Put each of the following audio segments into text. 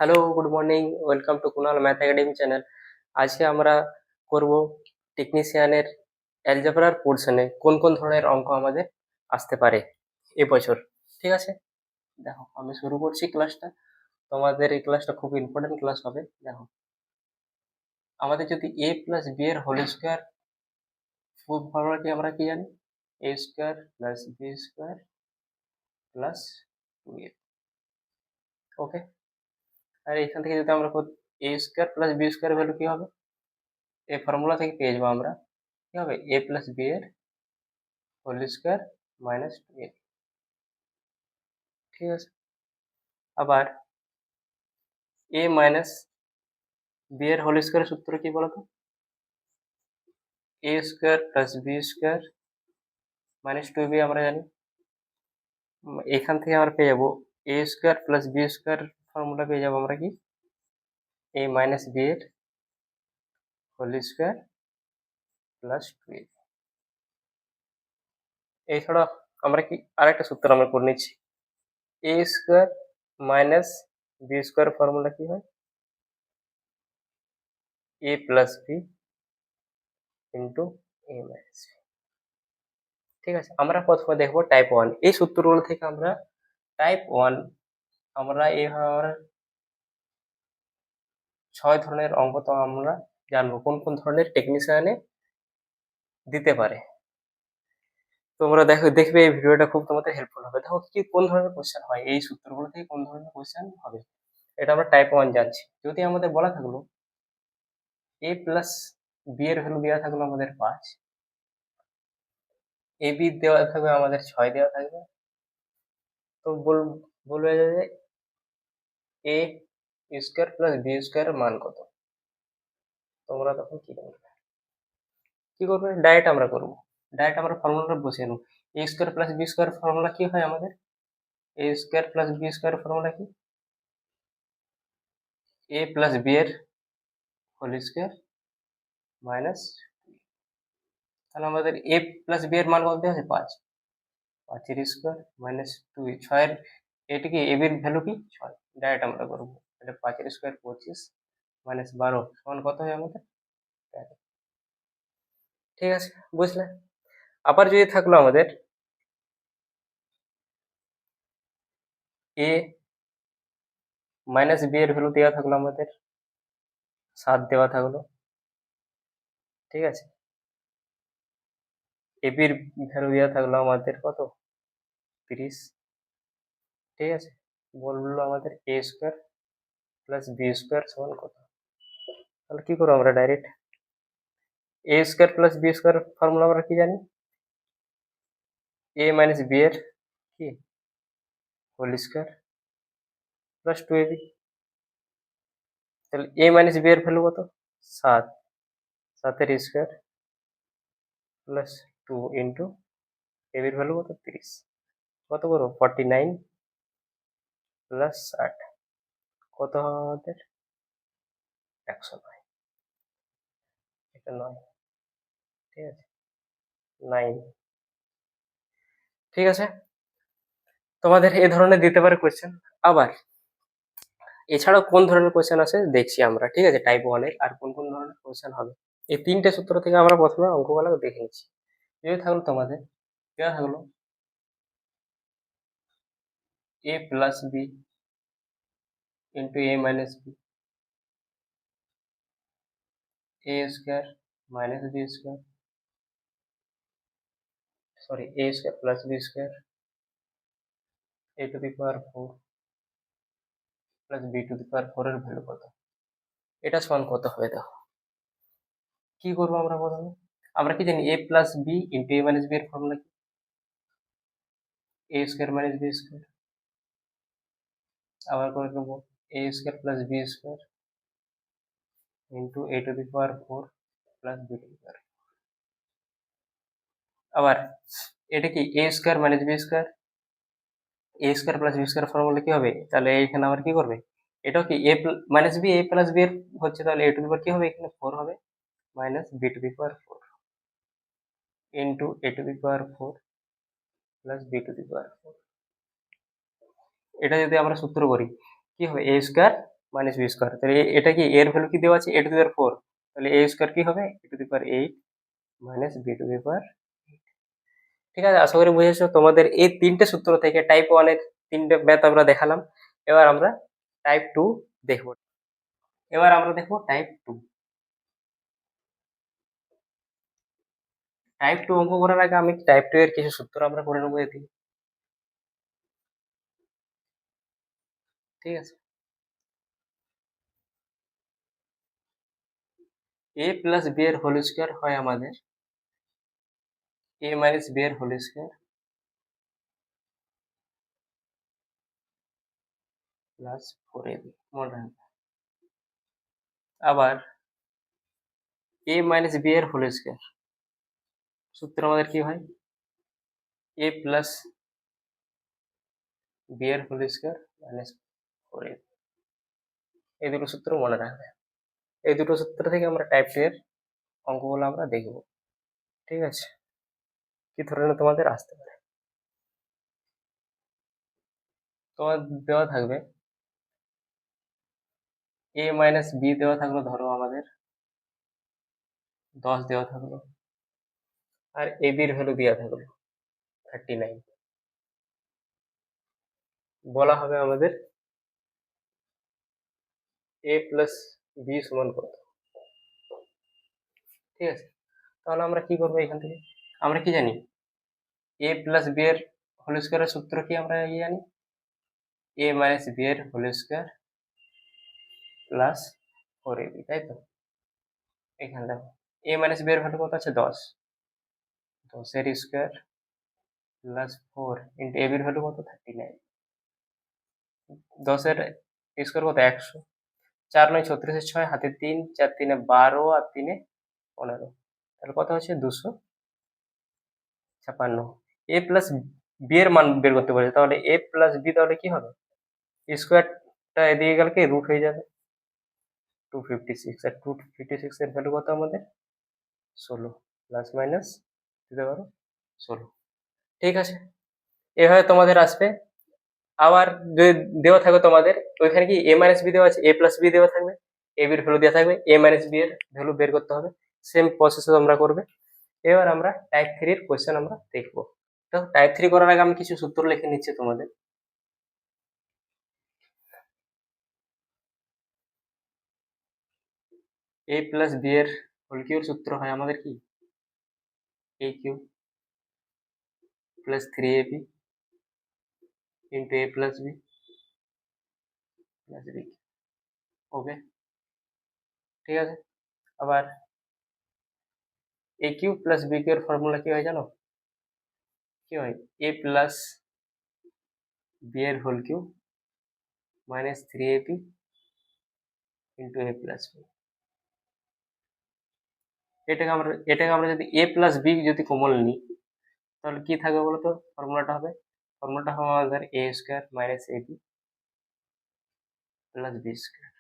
Hello, good morning. Welcome to Kunal math academy channel. আজকে আমরা করব টেকনিশিয়ানের অ্যালজেব্রার পোর্শনে কোন কোন ধরনের অঙ্ক আমাদের আসতে পারে এবছর। ঠিক আছে, দেখো আমি শুরু করছি ক্লাসটা। তোমাদের এই ক্লাসটা খুব ইম্পর্টেন্ট ক্লাস হবে। দেখো, আমাদের যদি এ প্লাস বি এর হোল স্কোয়ার ফুল ফর্মুলাটি আমরা কি জানি? A square plus B square plus two A. Okay, আর এখান থেকে যদি আমরা A square plus B square value কি হবে? এই ফর্মুলা থেকে পেয়ে যাবো আমরা, কি হবে? এ প্লাস বি এর whole square minus two A. ঠিক আছে, আবার এ মাইনাস বি এর হোল স্কোয়ারের সূত্র কি বলতো? A square plus B square minus two B আমরা জানি। এখান থেকে আমরা পেয়ে যাবো A square plus B square formula পেয়ে যাবো আমরা কি? এ মাইনাস বি এর whole square plus two A. এছাড়া আমরা কি আরেকটা সূত্র আমরা করে নিচ্ছি, A square minus B square formula কি হয়? এ plus B into A minus b. ঠিক আছে, আমরা প্রথমে দেখবো টাইপ ওয়ান। এই সূত্রগুলো থেকে আমরা টাইপ ওয়ান আমরা এইভাবে 6 ধরনের অঙ্ক তো আমরা জানবো কোন কোন ধরনের টেকনিশিয়ানে দিতে পারে। তোমরা দেখবে এই ভিডিওটা খুব তোমাদের হেল্পফুল হবে। দেখো কি কোন ধরনের কোশ্চেন হয়, এই সূত্রগুলো থেকে কোন ধরনের কোশ্চেন হবে, এটা আমরা টাইপ ওয়ান জানছি। যদি আমাদের বলা থাকলো এ প্লাস বি এর ভ্যালু দেওয়া থাকলো আমাদের 5, এ বি দেওয়া থাকবে আমাদের 6 দেওয়া থাকবে, তো বলবে যে এ স্কোয়ার প্লাস বি স্কোয়ারের মান কত? তোমরা তখন কি করবে? ডাইরেক্ট আমরা করবো, ডাইরেক্ট আমরা ফর্মুলাটা বসিয়ে নেবো। A square plus B square formula কি হয় আমাদের? A square plus B square formula কি? এ প্লাস বি এর হোল স্কোয়ার মাইনাস, তাহলে আমাদের এ প্লাস বি এর মান কত দেওয়া আছে? 5, 5 এর স্কোয়ার মাইনাস 2, 6 এর, এটা কি এ বির ভ্যালু কি? 6। ডাইরেক্ট আমরা করবো, তাহলে 5 এর স্কোয়ার 25 মাইনাস 12 সমান কত হয় আমাদের? 13। ঠিক আছে, বুঝলে? আবার যদি থাকলো আমাদের এ মাইনাস বি এর ভ্যালু দেওয়া থাকলো আমাদের 7 দেওয়া থাকলো। ঠিক আছে, এ বির ভ্যালু দেওয়া থাকলো আমাদের কত? 30। ঠিক আছে, বললো আমাদের A square plus B square সমান কত? তাহলে কি করবো আমরা? Direct A square plus B square formula আমরা কি জানি? এ মাইনাস বি এর কি whole square plus two A B. তাহলে এ মাইনাস বি এর ভ্যালু কত? 7, 7 এর স্কোয়ার প্লাস 2 ইন্টু এ বির ভ্যালু কত? 30। কত করবো? 49 প্লাস 60 কত হবে আমাদের? 109। এটা 9। ঠিক আছে, 9। ঠিক আছে, তোমাদের এ ধরনের দিতে পারে কোয়েশ্চেন। আবার এছাড়াও কোন ধরনের কোয়েশ্চেন আছে দেখছি আমরা। ঠিক আছে, টাইপ ওয়ানের আর কোন কোন ধরনের কোয়েশ্চেন হবে, এই 3টে সূত্র থেকে আমরা প্রথমে অঙ্কগুলো দেখে নিচ্ছি। যদি থাকলো তোমাদের দেওয়া থাকলো A plus B into A minus B, A square minus B square, sorry A square plus B square A to the power 4 plus B to the power 4 এর ভ্যালু কত? এটা সমান কত হবে? দেখো কি করবো আমরা প্রথমে, আমরা কি জানি? এ plus B into A minus B এর ফর্মুলা কি? এ স্কোয়ার মাইনাস বি স্কোয়ার। আবার করে নেবো A square plus B square into A to the power 4 plus B to the power. আবার এটা কি এ square minus B square, A square plus B square formula কি হবে? তাহলে এইখানে আবার কি করবে? এটাও কি A minus B, A plus B এর হচ্ছে, তাহলে এ টু দি পাওয়ার কি হবে? এখানে 4 হবে minus B to the power 4 into A to the power 4 plus B to the power 4। এটা যদি আমরা সূত্র করি কি হবে? A square minus B square, তাহলে এটা কি এর ভ্যালু কি দেওয়া আছে, এ টু দি পাওয়ার 4, তাহলে এ স্কোয়ার কি হবে, A to the power 8 minus B to the power. ঠিক আছে, আশা করি বুঝেছো। তোমাদের এই তিনটে সূত্র থেকে টাইপ 1 এর তিনটে ম্যাথ আমরা দেখালাম। এবার আমরা টাইপ 2 দেখব। এবার আমরা দেখব টাইপ 2। টাইপ 2 অঙ্ক করার আগে আমি টাইপ 2 এর কিছু সূত্র আমরা করে নেবো এদিকে। ঠিক আছে, এ প্লাস বি এর হোল স্কোয়ার হয় আমাদের এ মাইনাস বি এর হোল স্কোয়ার প্লাস 4ab, মনে রাখবে। আবার এ মাইনাস বি এর হোল স্কোয়ার সূত্র আমাদের কি হয়, এ প্লাস বি এর হোল স্কোয়ার মাইনাস 4ab। এই দুটো সূত্র মনে রাখবে। এই দুটো সূত্র থেকে আমরা টাইপ 2 এর অঙ্কগুলো আমরা দেখব। ঠিক আছে, কি ধরনের তোমাদের আসতে পারে। তোমার দেওয়া থাকবে এ মাইনাস বি দেওয়া থাকলো, ধরো আমাদের 10 দেওয়া থাকলো, আর এ বির ভ্যালু দেওয়া থাকলো 39। বলা হবে আমাদের এ প্লাস বি সমান কত। ঠিক আছে, তাহলে আমরা কি করবো এখান থেকে, আমরা কি জানি এ প্লাস বি এর হোল স্কোয়ারের সূত্র কি আমরা জানি, এ মাইনাস বি এর হোল স্কোয়ার প্লাস 4ab, তাই তো। এখানে দেখো এ মাইনাস বি এর ভ্যালু কত আছে, 10, 10 এর স্কোয়ার প্লাস 4 ইন্টু এ বির ভ্যালু কত 39। 10 এর স্কোয়ার কত 100, 4 9 36, 6 হাতে 3, 4 3 12 আর 3 15, তাহলে কত হচ্ছে 256। এ প্লাস বি এর মান বের করতে বলেছে, তাহলে এ প্লাস বি তাহলে কি হবে, স্কোয়ারটা এদিকে গেলে কি রুট হয়ে যাবে 256, আর 256 এর ভ্যালু কত আমাদের 16, প্লাস মাইনাস দিতে পারো 16। ঠিক আছে, এভাবে তোমাদের আসবে। আবার যদি দেওয়া থাকবে তোমাদের ওইখানে কি এ মাইনাস বি দেওয়া আছে, এ প্লাস বি দেওয়া থাকবে, এ বির ভ্যালু দেওয়া থাকবে, এ মাইনাস বি এর ভ্যালু বের করতে হবে। সেম প্রসেস তোমরা করবে। এবার আমরা টাইপ 3 এর কোয়েশ্চেন আমরা দেখবো। তো টাইপ 3 করার আগে আমি কিছু সূত্র লিখে নিচ্ছি তোমাদের। এ প্লাস বি এর হোল কিউবের সূত্র হয় আমাদের কি, A cube plus 3ab into A plus B plus B. Okay, ঠিক আছে। আবার এ কিউব প্লাস বি কিউবের ফর্মুলা কি হয় জানো, কি হয়, এ প্লাস বি এর whole cube minus 3ab into এ প্লাস বি। এটাকে আমরা যদি এ প্লাস বি যদি কমন নিই, তাহলে কি থাকবে বলতো, ফর্মুলাটা হবে আমাদের A square minus a B plus B square.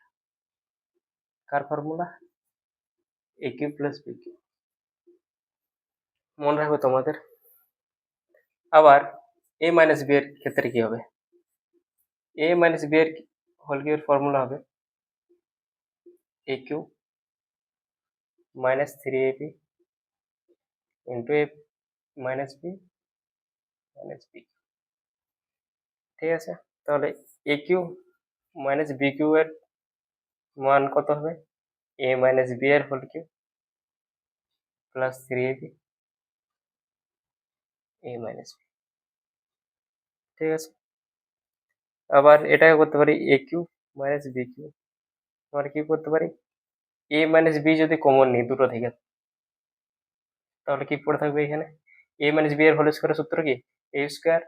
Car formula, A cube plus B cube, মনে রাখবে তোমাদের। আবার এ মাইনাস বি এর ক্ষেত্রে কি হবে, এ মাইনাস বি এর হোল কিউবের ফর্মুলা হবে এ cube minus 3ab into A minus B minus b. ঠিক আছে, তাহলে এ কিউব মাইনাস বি কিউবের মান কত হবে, এ মাইনাস বি এর whole cube plus 3ab a minus b. ঠিক আছে, আবার এটাকে করতে পারি a cube minus b cube, আবার কি করতে পারি এ মাইনাস বি যদি কমন নিই দুটো থেকে, তাহলে কি পড়ে থাকবে এখানে, এ মাইনাস বি এর হোল স্কোয়ারের সূত্র কি, এ square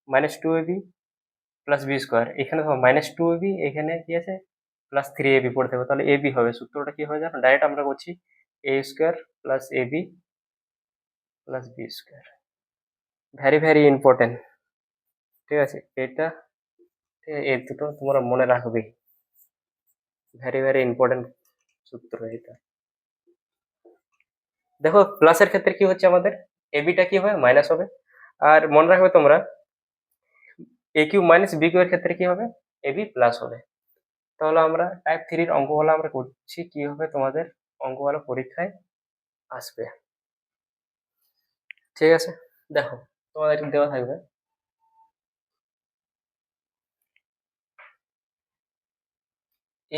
minus 2ab plus B square, এখানে মাইনাস 2ab, এখানে কি আছে প্লাস 3ab পড়ে থাকবে, তাহলে ab হবে, সূত্রটা কি হয়ে যাবে, ডাইরেক্ট আমরা করছি a square plus ab plus B square. Very very important. ঠিক আছে, এটা এই দুটো তোমরা মনে রাখবে, ভেরি ভেরি ইম্পর্টেন্ট সূত্র এটা। দেখো প্লাসের ক্ষেত্রে কি হচ্ছে আমাদের, এবিটা কি হবে মাইনাস হবে, আর মনে রাখবে তোমরা এ কিউ মাইনাস বি কিউ এর ক্ষেত্রে কি হবে, এবি প্লাস হবে। তাহলে আমরা টাইপ 3 এর অঙ্কগুলো আমরা করছি কিভাবে তোমাদের অঙ্কগুলো পরীক্ষায় আসবে। ঠিক আছে, দেখো তোমাদের দেওয়া থাকবে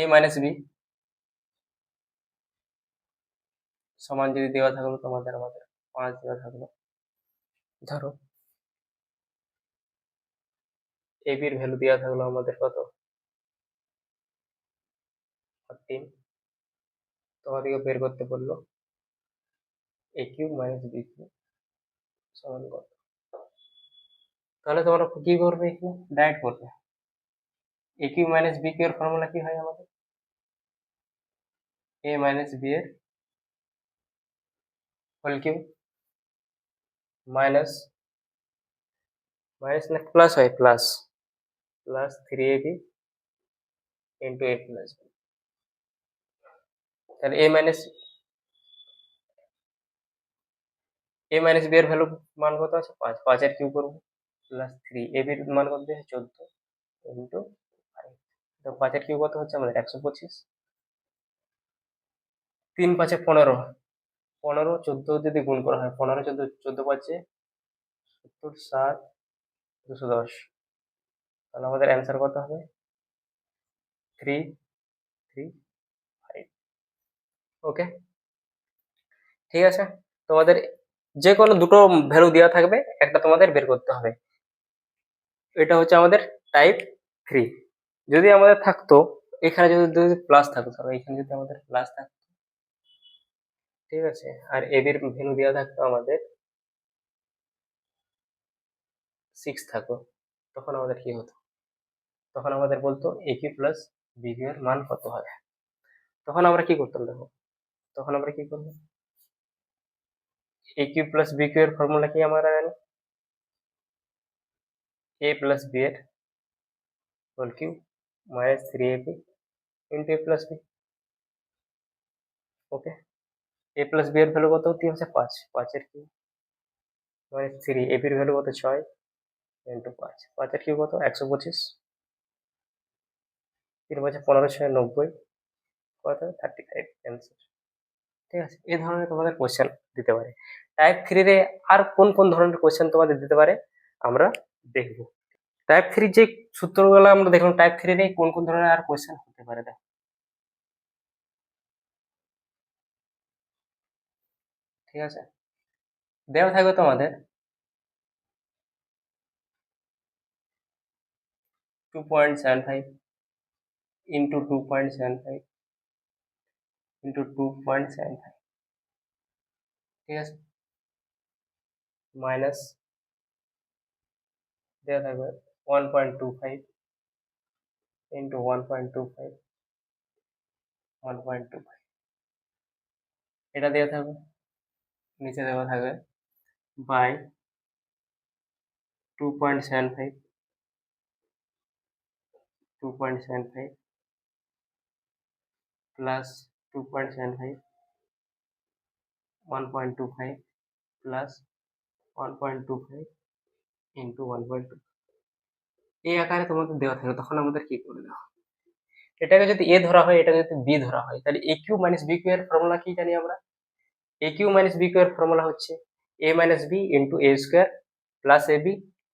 a মাইনাস বি সমান যদি দেওয়া থাকলো তোমাদের আমাদের 5 দেওয়া থাকলো, ধরো a b এর ভ্যালু দেওয়া থাকলো আমাদের কত 14, তোমাদেরকে বের করতে বললো a cube minus b cube সমান কত। তাহলে তোমরা কি করবে, এখানে ডাইরেক্ট করবে a cube minus b cube এর ফর্মুলা কি হয় আমাদের a মাইনাস b এর হোল কিউব মাইনাস মাইনাস না প্লাস হয় plus 3ab into a plus b। তাহলে a মাইনাস b এর ভ্যালু মান কত আছে 5, 5 এর কিউব করবো প্লাস 3ab এর মান কত আছে 14 ইন্টু 5। তো 5 এর কিউব কত হচ্ছে আমাদের 125, 3 5 15, 15 14 যদি গুণ করা হয় 15 14 14 5 70 7 210, তাহলে আমাদের অ্যান্সার কত হবে 3 3 5। ওকে, ঠিক আছে, তোমাদের যে কোনো দুটো ভ্যালু দেওয়া থাকবে, একটা তোমাদের বের করতে হবে। এটা হচ্ছে আমাদের টাইপ 3। যদি আমাদের থাকতো এখানে যদি প্লাস থাকতো, এখানে যদি আমাদের প্লাস থাকতো, ঠিক আছে, আর এ এর ভ্যালু দেওয়া থাকতো আমাদের 6 থাকো, তখন আমাদের কি হতো, তখন আমাদের বলতো এ কিউ প্লাস বি কিউ এর মান কত হবে। তখন আমরা কি করতাম দেখো, তখন আমরা কি করবো, a cube plus b cube এর ফর্মুলা কি আমরা জানি, এ প্লাস বি এর whole cube minus 3ab into A plus B. Okay, a plus B এর ভ্যালু কত হচ্ছে 5, 5 এর কিউব মাইনাস 3, এ এর ভ্যালু কত 6 ইন্টু 5, 5 এর কিউব কত 125, 3 5 15 6 90, কত 35 অ্যান্সার। ঠিক আছে, এই ধরনের তোমাদের কোশ্চেন দিতে পারে। টাইপ 3 রে আর কোন কোন ধরনের কোশ্চেন তোমাদের দিতে পারে আমরা দেখব। টাইপ 3 যে সূত্রগুলো আমরা দেখলাম, টাইপ 3 রে কোন কোন ধরনের আর কোশ্চেন হতে পারে দেখো। ঠিক আছে, দেওয়া থাকবে তোমাদের 2.75 ইন্টু 2.75 ইন্টু 2.75, ঠিক আছে, মাইনাস দেওয়া থাকবে 1.25 ইন্টু 1.25 1.25, এটা দেওয়া থাকবে, নিচে দেওয়া থাকবে বাই 2.75 2.75 প্লাস 2.75 1.25 প্লাস 1.25 ইন্টু 1.2, এই আকারে তোমাদের দেওয়া থাকে। তখন আমাদের কি করে দেওয়া, এটাকে যদি এ ধরা হয়, এটাকে যদি বি ধরা হয়, তাহলে a cube minus b cube এর ফর্মুলা কি জানি আমরা, a cube minus b cube এর ফর্মুলা হচ্ছে a minus b into a square plus a b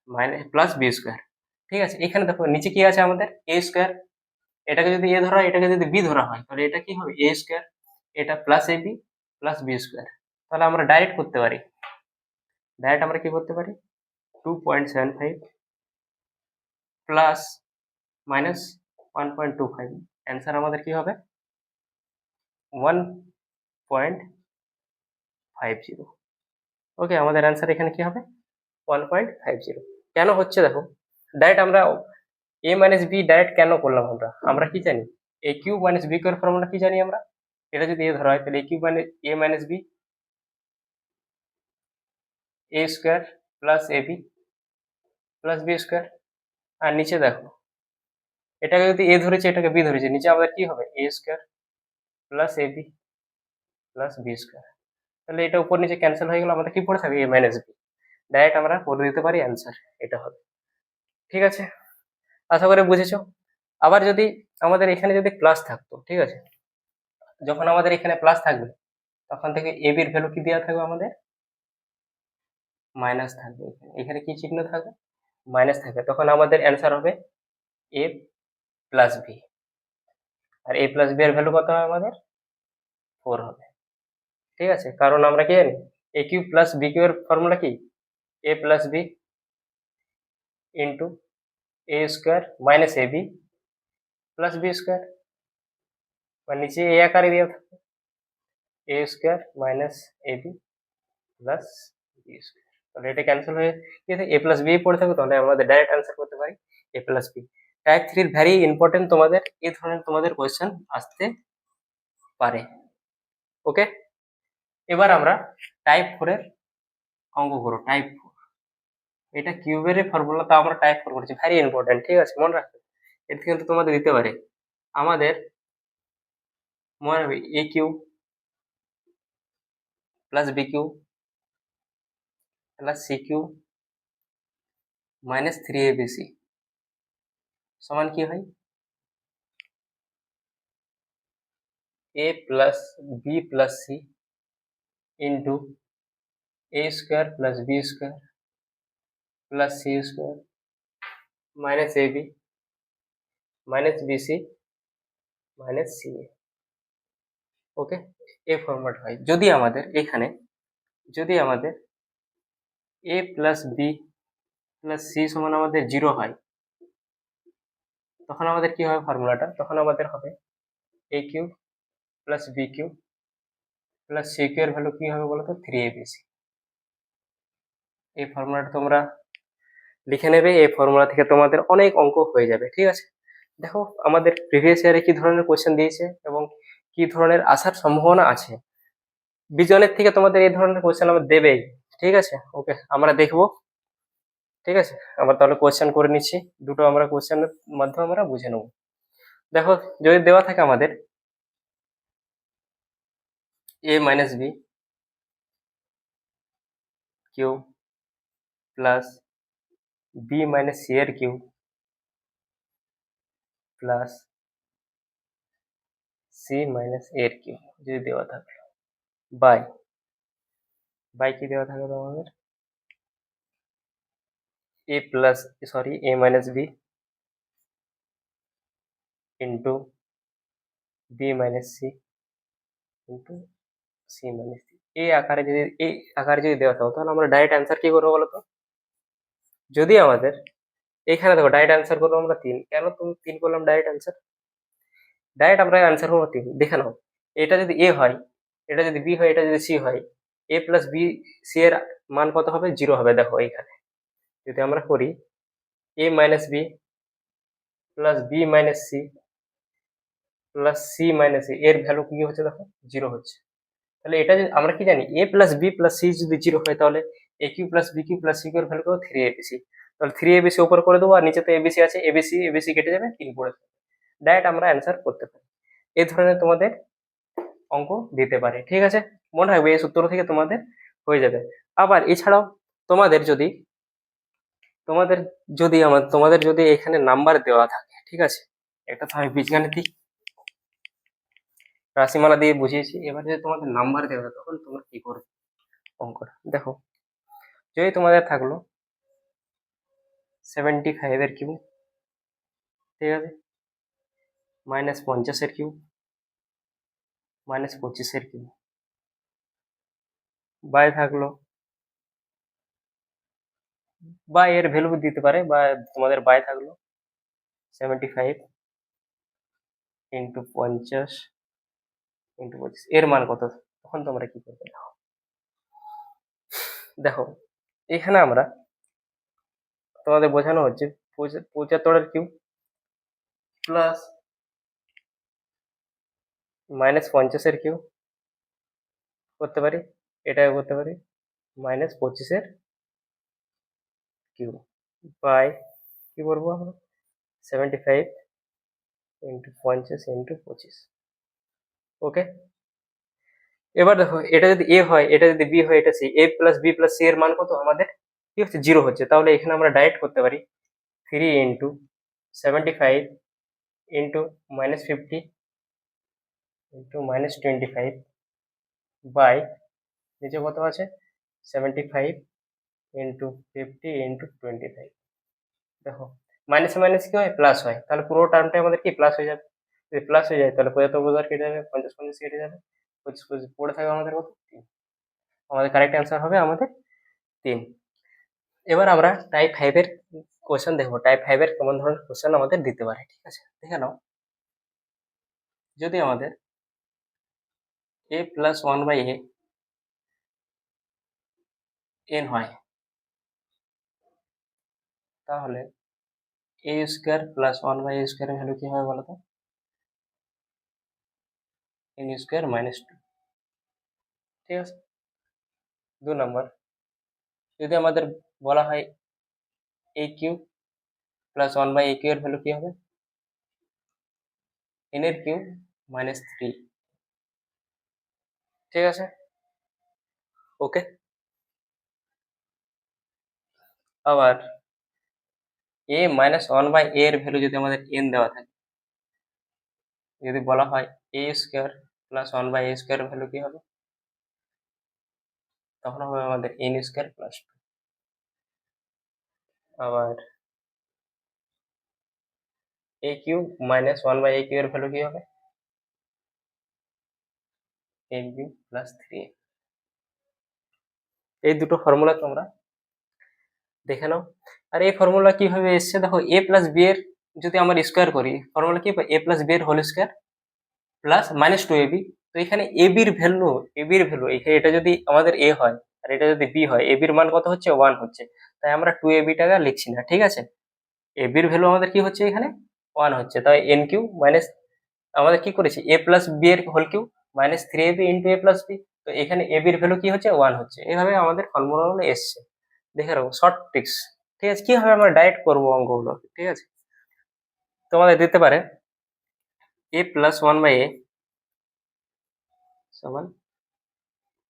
minus plus B square. ঠিক আছে, এখানে দেখো নিচে কি আছে আমাদের এ স্কোয়ার, এটাকে যদি এ ধরা হয়, এটাকে যদি বি ধরা হয়, তাহলে এটা কি হবে এ স্কোয়ার, এটা plus a B plus B square. তাহলে আমরা ডাইরেক্ট করতে পারি, ডাইরেক্ট আমরা কি করতে পারি 2.75 প্লাস মাইনাস 1.25, অ্যান্সার আমাদের কি হবে 1.50। ওকে, আমাদের অ্যান্সার এখানে কি হবে 1.50। কেন হচ্ছে দেখো, ডাইরেক্ট আমরা এ মাইনাস বি ডাইরেক্ট কেন করলাম, আমরা কি জানি এ কিউ মাইনাস বি কিউ এর ফর্মুলা কি জানি আমরা, এটা যদি এ ধরা হয় তাহলে a cube minus A minus B A square plus a B plus B square. আর নিচে দেখো এটাকে যদি এ ধরেছে, এটাকে বি ধরেছে, নিচে আমাদের কি হবে A square plus a B plus B square. তাহলে এটা উপর নিচে ক্যান্সেল হয়ে গেল, আমাদের কি পড়ে থাকবে এ মাইনাস বি, ডাইরেক্ট আমরা করে দিতে পারি অ্যান্সার এটা হবে। ঠিক আছে, আশা করি বুঝেছো। আবার যদি আমাদের এখানে যদি প্লাস থাকতো, ঠিক আছে, যখন আমাদের এখানে প্লাস থাকবে তখন থেকে এ বির ভ্যালু কি দেওয়া থাকবে আমাদের, মাইনাস থাকবে। এখানে কি চিহ্ন থাকবে, মাইনাস থাকবে, তখন আমাদের অ্যান্সার হবে A plus B. R A plus B এর ভ্যালু কত হবে আমাদের, 4 হবে। ঠিক আছে, কারণ আমরা কি জানি এ কিউ প্লাস বি কিউ এর ফর্মুলা কি, A plus B into a square minus a B plus B square, বা নিচে এ আকারে দেওয়া থাকে এ square minus a B plus B square. তাহলে এটা ক্যান্সেল হয়ে গিয়ে এ প্লাস বি পড়ে থাকবে, তাহলে আমাদের ডাইরেক্ট অ্যান্সার করতে পারি a plus b. Type 3 very important, তোমাদের এই ধরনের তোমাদের কোয়েশ্চেন আসতে পারে। ওকে, এবার আমরা টাইপ 4 এর অঙ্ক করো। টাইপ 4, এটা কিউবের ফর্মুলা, তো আমরা টাইপ 4 করেছি, ভ্যারি ইম্পর্টেন্ট। ঠিক আছে, মনে রাখবে, এর থেকে কিন্তু তোমাদের দিতে পারে। আমাদের মনে রাখবে a cube plus b cube plus c cube minus 3abc সমান কি হয়, এ plus B plus c into a square plus B square plus c square minus a b minus b c minus c a. Okay, এ format হয় যদি আমাদের এখানে, যদি আমাদের a plus B plus c সমান আমাদের 0 হয়, তখন আমাদের কি হবে ফর্মুলাটা, তখন আমাদের হবে a cube plus b cube plus c cube এর ভ্যালু কি হবে বলতো, 3abc। এই ফর্মুলাটা তোমরা লিখে নেবে, এই ফর্মুলা থেকে তোমাদের অনেক অঙ্ক হয়ে যাবে। ঠিক আছে, দেখো আমাদের প্রিভিয়াস ইয়ারে কি ধরনের কোয়েশ্চেন দিয়েছে এবং কি ধরনের আসার সম্ভাবনা আছে, বিজনের থেকে তোমাদের এই ধরনের কোয়েশ্চেন আমরা দেবেই। ঠিক আছে, ওকে, আমরা দেখবো। ঠিক আছে, আমরা তাহলে কোয়েশ্চেন করে নিচ্ছি দুটো, আমরা কোয়েশ্চেনের মাধ্যমে আমরা বুঝে নেব। দেখো, যদি দেওয়া থাকে আমাদের a minus b cube plus b minus c এর কিউ প্লাস সি মাইনাস এর কিউ যদি দেওয়া থাকে, বাই বাই কি দেওয়া থাকে তোমাদের, এ plus sorry a minus b into b minus c into c minus d. এই আকারে যদি দেওয়া থাকো, তাহলে আমরা ডাইরেক্ট অ্যান্সার কি করবো বলতো, যদি আমাদের এখানে দেখো ডাইরেক্ট অ্যান্সার করবো আমরা 3, কেন তুমি 3 করলাম ডাইরেক্ট অ্যান্সার, ডাইরেক্ট আমরা অ্যান্সার করবো 3। দেখে নাও, এটা যদি এ হয়, এটা যদি বি হয়, এটা যদি সি হয়, এ প্লাস বি সি এর মান কত হবে, 0 হবে। দেখো এইখানে যদি আমরা করি a minus b plus b minus c plus c minus এর ভ্যালু কি হচ্ছে, দেখো 0 হচ্ছে। তাহলে এটা যদি আমরা কি জানি, এ প্লাস বি প্লাস সি যদি 0 হয়, তাহলে a cube plus b cube plus c cube এর ভ্যালু কত, 3abc। তাহলে 3abc উপর করে দেবো, আর নিচে তো এবিসি আছে, এবিসি এবিসি কেটে যাবে, 3 পড়ে থাকবে। ডাইরেক্ট আমরা অ্যান্সার করতে পারি। এই ধরনের তোমাদের অঙ্ক দিতে পারে। ঠিক আছে, মনে রাখবে এই সূত্র থেকে তোমাদের হয়ে যাবে। আবার এছাড়াও তোমাদের যদি তোমাদের যদি এখানে নাম্বার দেওয়া থাকে, ঠিক আছে, একটা তো আমি বীজগাণিতিক রাশিমালা দিয়ে বুঝিয়েছি, এবার যদি তোমাদের নাম্বার দেওয়া হয়, তখন তোমরা কি করবে অঙ্কটা। দেখো, যদি তোমাদের থাকলো 75 এর কিউ, ঠিক আছে, মাইনাস 50 এর কিউ মাইনাস 25 এর কিউ, বাই থাকলো, বা এর ভ্যালু দিতে পারে, বা তোমাদের বাই থাকলো 75 ইন্টু 50 ইন্টু 25, এর মান কত, তখন তোমরা কি করবে। দেখো, এখানে আমরা তোমাদের বোঝানো হচ্ছে 75 এর কিউ প্লাস মাইনাস 50 এর কিউ করতে পারি, এটাও করতে পারি মাইনাস 25 এর কিউ, বাই কি করবো আমরা 75 ইন্টু 50 ইন্টু 25। ওকে, এবার দেখো, এটা যদি এ হয়, এটা যদি বি হয়, এটা সি, এ প্লাস বি প্লাস সি এর মান কত আমাদের কি হচ্ছে, 0 হচ্ছে। তাহলে এখানে আমরা ডাইরেক্ট করতে পারি 3 ইন্টু 75 ইন্টু -50 ইন্টু -25 বাই নিচে কত আছে 75 ইন্টু 50 ইন্টু 25। দেখো মাইনাসে মাইনাস কি হয়, প্লাস হয়, তাহলে পুরো টার্মটা আমাদের কি প্লাস হয়ে যাবে। যদি প্লাস হয়ে যায় তাহলে 75 বোঝার কেটে যাবে, 50 50 কেটে যাবে, 25 25 পড়ে থাকবে আমাদের কত 3। আমাদের কারেক্ট অ্যান্সার হবে আমাদের 3। এবার আমরা টাইপ 5 এর কোশ্চেন দেখবো, টাইপ 5 এর কেমন ধরনের কোশ্চেন আমাদের দিতে পারে। ঠিক আছে, দেখে নাও। যদি আমাদের a plus 1 by a n হয়, তাহলে a square plus 1 by a স্কোয়ারের ভ্যালু কি হবে বলো তো, n স্কোয়ার মাইনাস 2। ঠিক আছে, 2 নম্বর, যদি আমাদের বলা হয় a cube plus 1 by a cube এর ভ্যালু কি হবে, n এর কিউব মাইনাস 3। ঠিক আছে, ওকে। আবার a মাইনাস 1 বাই a এর ভ্যালু যদি আমাদের n দেওয়া থাকে, যদি বলা হয় a square plus 1 by a square value কি হবে, তখন হবে আমাদের n স্কোয়ার প্লাস 2। আবার a cube minus 1 by a cube এর ভ্যালু কি হবে, a কিউব প্লাস 3। এই দুটো ফর্মুলা তোমরা দেখে নাও। আর এই ফর্মুলা কিভাবে এসছে দেখো, a প্লাস b এর যদি আমরা স্কোয়ার করি, ফর্মুলা কি a প্লাস b এর whole square plus minus 2ab। তো এখানে ab এর ভ্যালু, এখানে এটা যদি আমাদের a হয় আর এটা যদি b হয়, ab এর মান কত হচ্ছে 1 হচ্ছে, তাই আমরা 2ab টাকা লিখছি না। ঠিক আছে, ab এর ভ্যালু আমাদের কি হচ্ছে এখানে 1 হচ্ছে, তাই n কিউ মাইনাস আমাদের কি করেছি a প্লাস b এর whole cube minus 3ab into a plus b। তো এখানে ab এর ভ্যালু কি হচ্ছে 1 হচ্ছে। এইভাবে আমাদের ফর্মুলাগুলো এসছে, দেখে রাখো শর্ট ট্রিক্স। ঠিক আছে, কিভাবে আমরা ডাইরেক্ট করবো অঙ্কগুলো। ঠিক আছে, তোমাদের দিতে পারে a প্লাস 1 বাই a সমান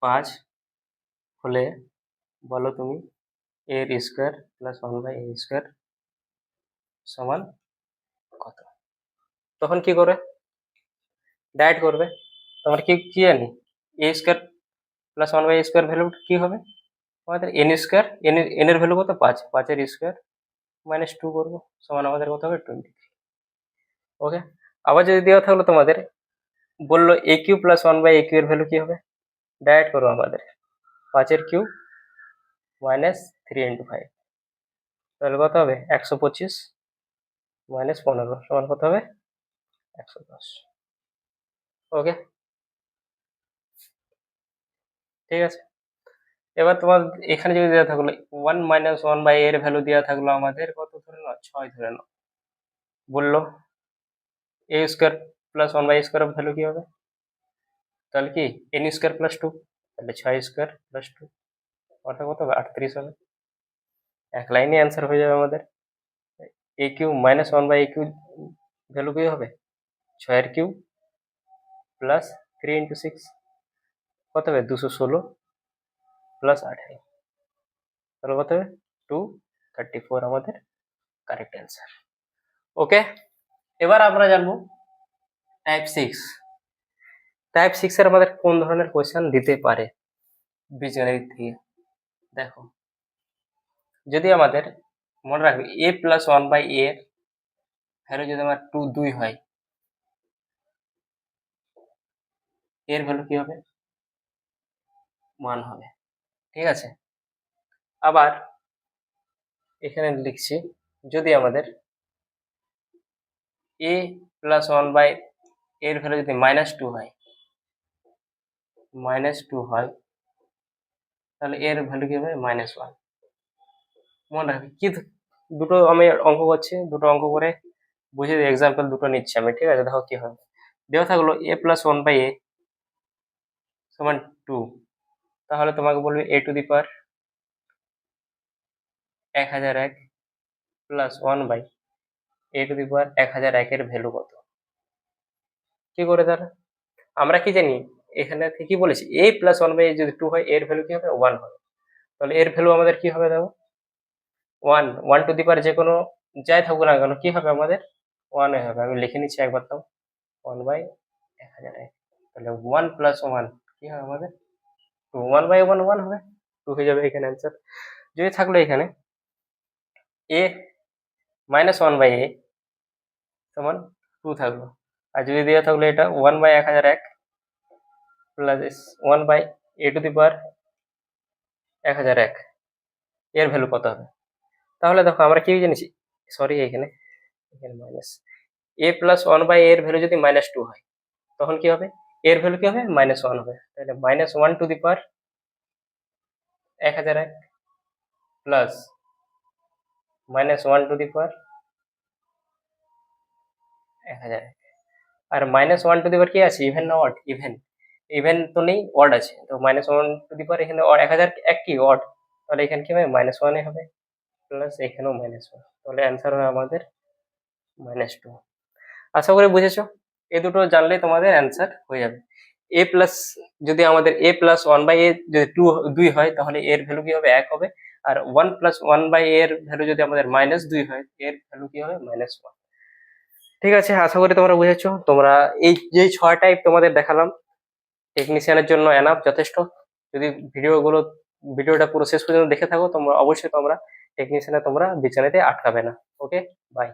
5 হলে বলো তুমি এর square plus 1 by a square সমান কত। তখন কি করবে, ডাইরেক্ট করবে। তোমার কি কি জানি a square plus 1 by a square value কি হবে আমাদের n স্কোয়ার, n এর ভ্যালু কত 5, 5 এর স্কোয়ার মাইনাস 2 করবো, সমান আমাদের কত হবে 23। ওকে, আবার যদি দেওয়া থাকলো তোমাদের, বললো a cube plus 1 by a cube এর ভ্যালু কি হবে, ডাইরেক্ট করবো আমাদের 5 এর কিউ মাইনাস 3 ইন্টু 5, তাহলে কত হবে 125 মাইনাস 15 সমান কত হবে 110। ওকে, ঠিক আছে। এবার তোমার এখানে যদি দেওয়া থাকলো 1 মাইনাস 1 বাই এর ভ্যালু দেওয়া থাকলো আমাদের কত ধরে নাও 6 ধরে নাও, বললো a square plus 1 by square value কি হবে, তাহলে কি n স্কোয়ার প্লাস 2, তাহলে 6 স্কোয়ার প্লাস 2 অর্থাৎ কত হবে 38 হবে। এক লাইনে অ্যান্সার হয়ে যাবে আমাদের। a cube minus 1 by a cube value কি হবে 6 এর কিউব প্লাস 3 ইন্টু 6 কত হবে 216 প্লাস 18, তাহলে কত হবে 234 আমাদের কারেক্ট অ্যান্সার। ওকে, এবার আমরা জানবো টাইপ 6। টাইপ 6 এর আমাদের কোন ধরনের কোয়েশ্চেন দিতে পারে বীজগণিত থেকে। দেখো, যদি আমাদের মনে রাখবে a প্লাস 1 বাই a এর ভ্যালু যদি আমার 2 হয়, এর ভ্যালু কি হবে 1 হবে। ঠিক আছে, আবার এখানে লিখছি যদি আমাদের a প্লাস 1 বাই এর ভ্যালু যদি -2 হয়, তাহলে এর ভ্যালু কি হবে -1। মনে রাখবে কি, দুটো আমি অঙ্ক করছি, দুটো অঙ্ক করে বুঝে এক্সাম্পল দুটো নিচ্ছি আমি। ঠিক আছে, দেখো কি হবে, দেওয়া থাকলো a প্লাস 1 বাই a সমান 2, তাহলে তোমাকে বলবে a to the power 1001 plus 1 by a to the power 1001 এর ভ্যালু কত। কি করে তাহলে আমরা কি জানি, এখানে থেকে কি বলেছি a প্লাস 1 বাই যদি 2 হয় এর ভ্যালু কি হবে 1 হবে, তাহলে এর ভ্যালু আমাদের কি হবে দেখো 1 টু দি পাওয়ার যে কোনো যাই থাকুক না কেন কি হবে আমাদের ওয়ানে হবে, আমি লিখে নিচ্ছি একবার, তো 1/1001, তাহলে 1+1 কি হয় আমাদের 2, 1/1 হবে, 2 হয়ে যাবে এখানে অ্যান্সার। যদি থাকলো এখানে a -1/a সমান 2 থাকলো, আর যদি দেওয়া থাকলো এটা 1/1001 প্লাস 1/a⁴ এর ভ্যালু কত হবে? তাহলে দেখো আমরা কি জেনেছি, সরি এখানে এখানে মাইনাস, a প্লাস 1/a এর ভ্যালু যদি -2 হয় তখন কি হবে, এর ভ্যালু কি হবে -1 হবে, তাহলে -1/1001 প্লাস -1/1001, আর -1 কি আছে, ইভেন না অড? ইভেন, ইভেন তো নেই, অড আছে, তো -1 এখানে 1001 কি অড, তাহলে এখানে কি হবে -1 হবে, প্লাস এখানেও -1, তাহলে অ্যান্সার হবে আমাদের -2। আশা করি বুঝেছো, এ দুটো জানলে তোমাদের অ্যান্সার হয়ে যাবে। এ প্লাস, যদি আমাদের a প্লাস 1/a যদি 2 হয় তাহলে এর ভ্যালু কি হবে 1 হবে, আর 1+1/a এর ভ্যালু যদি আমাদের -2 হয় এর ভ্যালু কি হবে -1। ঠিক আছে, আশা করি তোমরা বুঝেছো। তোমরা এই যে 6 টাইপ তোমাদের দেখালাম টেকনিশিয়ানের জন্য এনাফ, যথেষ্ট। যদি ভিডিওটা পুরো শেষ পর্যন্ত দেখে থাকো তোমরা অবশ্যই তোমরা টেকনিশিয়ানে তোমরা বিছানাতে আটকাবে না। ওকে, বাই।